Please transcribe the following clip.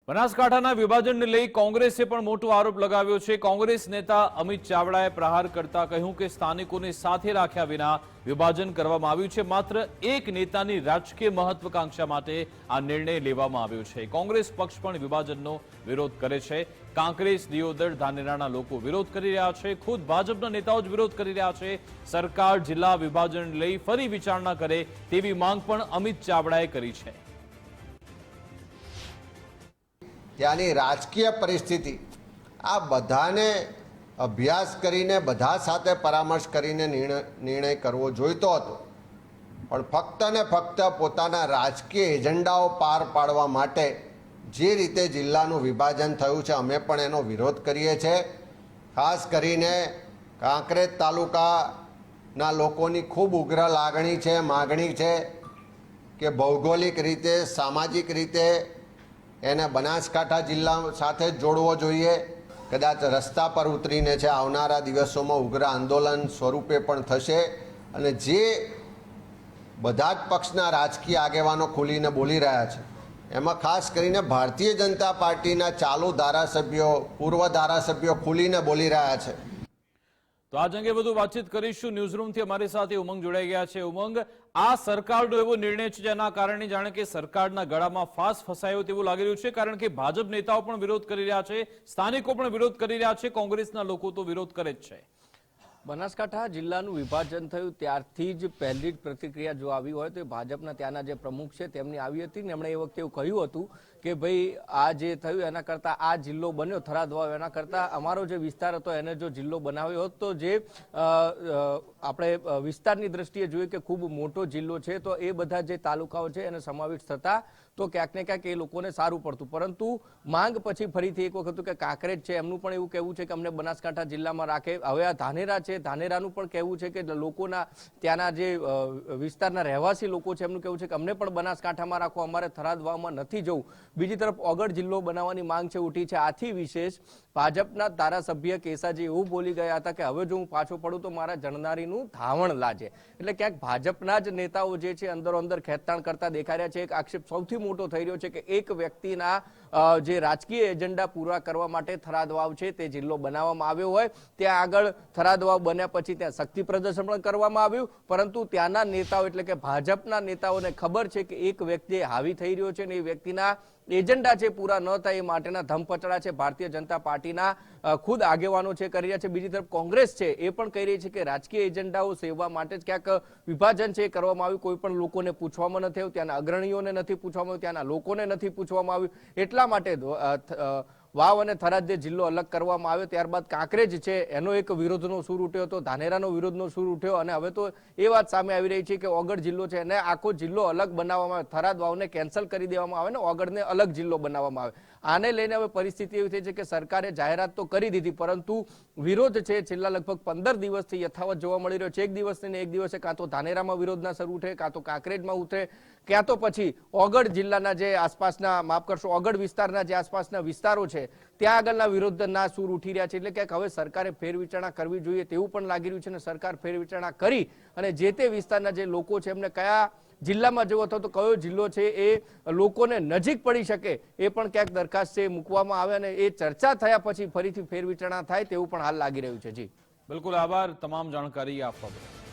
બનાસકાંઠાના વિભાજનને લઈ કોંગ્રેસે પણ મોટો આરોપ લગાવ્યો છે। કોંગ્રેસ નેતા અમિત ચાવડાએ પ્રહાર કરતા કહ્યું કે સ્થાનિકોને સાથે રાખ્યા વિના વિભાજન કરવામાં આવ્યું છે। માત્ર એક નેતાની રાજકીય મહત્વાકાંક્ષા માટે આ નિર્ણય લેવામાં આવ્યો છે। કોંગ્રેસ પક્ષ પણ વિભાજનનો વિરોધ કરે છે। કાંકરેજ, દિયોદર, ધાનેરાના લોકો વિરોધ કરી રહ્યા છે। ખુદ ભાજપના નેતાઓ જ વિરોધ કરી રહ્યા છે। સરકાર જિલ્લા વિભાજન લઈ ફરી વિચારણા કરે તેવી માંગ પણ અમિત ચાવડાએ કરી છે। ત્યાંની રાજકીય પરિસ્થિતિ આ બધાને અભ્યાસ કરીને બધા સાથે પરામર્શ કરીને નિર્ણય કરવો જોઈતો હતો, પણ ફક્ત ને ફક્ત પોતાના રાજકીય એજન્ડાઓ પાર પાડવા માટે જે રીતે જિલ્લાનું વિભાજન થયું છે અમે પણ એનો વિરોધ કરીએ છીએ। ખાસ કરીને કાંકરેજ તાલુકાના લોકોની ખૂબ ઉગ્ર લાગણી છે, માગણી છે કે ભૌગોલિક રીતે, સામાજિક રીતે એને બનાસકાંઠા જિલ્લા સાથે જોડવો જોઈએ। કદાચ રસ્તા પર ઉતરીને છે આવનારા દિવસોમાં ઉગ્ર આંદોલન સ્વરૂપે પણ થશે અને જે બધા જ પક્ષના રાજકીય આગેવાનો ખુલીને બોલી રહ્યા છે એમાં ખાસ કરીને ભારતીય જનતા પાર્ટીના ચાલુ ધારાસભ્યો, પૂર્વ ધારાસભ્યો ખુલીને બોલી રહ્યા છે। તો આજ અંગે વધુ વાતચીત કરીશું। ન્યૂઝરૂમથી અમારી સાથે ઉમંગ જોડાઈ ગયા છે। ઉમંગ, આ સરકારનો એવો નિર્ણય છે જેના કારણે જાણે કે સરકારના ગળામાં ફાંસ ફસાયો તેવું લાગી રહ્યું છે, કારણ કે ભાજપ નેતાઓ પણ વિરોધ કરી રહ્યા છે, સ્થાનિકો પણ વિરોધ કરી રહ્યા છે, કોંગ્રેસના લોકો તો વિરોધ કરે જ છે। બનાસકાંઠા જિલ્લાનું વિભાજન થયું ત્યારથી જ પહેલી જ પ્રતિક્રિયા જો આવી હોય તો ભાજપના ત્યાંના જે પ્રમુખ છે તેમની આવી હતી ને એમણે એ વખતે એવું કહ્યું હતું કે ભાઈ આ જે થયું એના કરતાં આ જિલ્લો બન્યો થરાદ વાવ એના કરતાં અમારો જે વિસ્તાર હતો એને જો જિલ્લો બનાવ્યો હોત તો જે આપણે વિસ્તારની દ્રષ્ટિએ જોઈએ કે ખૂબ મોટો જિલ્લો છે તો એ બધા જે તાલુકાઓ છે એને સમાવિષ્ટ થતા તો ક્યાંક ને ક્યાંક એ લોકોને સારું પડતું, પરંતુ માંગ પછી ફરીથી એક વખત કે કાંકરેજ છે એમનું પણ એવું કહેવું છે કે અમને બનાસકાંઠા જિલ્લામાં રાખે। હવે આ ધાનેરા છે, ધાનેરાનું પણ કહેવું છે કે લોકોના ત્યાંના જે વિસ્તારના રહેવાસી લોકો છે એમનું કહેવું છે કે અમને પણ બનાસકાંઠામાં રાખો, અમારે થરાદ વાવમાં નથી જવું। બીજી તરફ ઓગળ જિલ્લો બનાવવાની માંગ છે ઉઠી છે। આથી વિશેષ ભાજપના ધારાસભ્ય કેસાજી એવું બોલી ગયા હતા કે હવે જો હું પાછો પડું તો મારા જણનારીનું ધાવણ લાજે। એટલે ક્યાંક ભાજપના જ નેતાઓ જે છે અંદરો અંદર ખેંચતાણ કરતા દેખાઈ રહ્યા છે। એક આક્ષેપ સૌથી મોટો થઈ રહ્યો છે કે એક વ્યક્તિના જે રાજકીય એજન્ડા પૂરા કરવા માટે થરાદ વાવ છે તે જિલ્લો બનાવવામાં આવ્યો હોય, ત્યાં આગળ થરાદ વાવ બન્યા પછી ત્યાં શક્તિ પ્રદર્શન પણ કરવામાં આવ્યું, પરંતુ ત્યાંના નેતાઓ એટલે કે ભાજપના નેતાઓને ખબર છે કે એક વ્યક્તિ હાવી થઈ રહ્યો છે ને એ વ્યક્તિના એજન્ડા છે પૂરા ન થાય એ માટેના ધમપચડા છે ભારતીય જનતા પાર્ટીના ખુદ આગેવાનો છે કરી રહ્યા છે। બીજી તરફ કોંગ્રેસ છે એ પણ કહી રહી છે કે રાજકીય એજન્ડાઓ સેવવા માટે જ ક્યાંક વિભાજન છે કરવામાં આવ્યું, કોઈ પણ લોકોને પૂછવામાં નથી આવ્યું, ત્યાંના અગ્રણીઓને નથી પૂછવામાં આવ્યું, ત્યાંના લોકોને નથી પૂછવામાં આવ્યું, એટલા માટે વાવ અને થરાદ જે જિલ્લો અલગ કરવામાં આવ્યો ત્યારબાદ કાંકરેજ છે એનો એક વિરોધનો સૂર ઉઠ્યો હતો, ધાનેરાનો વિરોધનો સૂર ઉઠ્યો અને હવે તો એ વાત સામે આવી રહી છે કે ઓગળ જિલ્લો છે એને આખો જિલ્લો અલગ બનાવવામાં આવે, થરાદ વાવને કેન્સલ કરી દેવામાં આવે ને ઓગળને અલગ જિલ્લો બનાવવામાં આવે। આને લઈને હવે પરિસ્થિતિ એવી થઈ છે કે સરકારે જાહેરાત તો કરી દીધી, પરંતુ વિરોધ છે છેલ્લા લગભગ 15 દિવસથી યથાવત જોવા મળી રહ્યો છે। એક દિવસથી ને એક દિવસે કાં તો ધાનેરામાં વિરોધના સર ઉઠે, કાં તો કાંકરેજમાં ઉઠે, ક્યાં તો પછી ઓગળ જિલ્લાના જે આસપાસના માફ કરશો ઓગળ વિસ્તારના જે આસપાસના વિસ્તારો છે ત્યાં આગળના વિરોધના સૂર ઉઠી રહ્યા છે। એટલે ક્યાંક હવે સરકારે ફેરવિચારણા કરવી જોઈએ તેવું પણ લાગી રહ્યું છે અને સરકાર ફેરવિચારણા કરી અને જે તે વિસ્તારના જે લોકો છે એમને કયા જિલ્લામાં જવો અથવા તો કયો જિલ્લો છે એ લોકોને નજીક પડી શકે એ પણ ક્યાંક દરખાસ્ત છે મૂકવામાં આવે અને એ ચર્ચા થયા પછી ફરીથી ફેરવિચારણા થાય તેવું પણ હાલ લાગી રહ્યું છે। જી બિલકુલ, આભાર તમામ જાણકારી આપવા બદલ।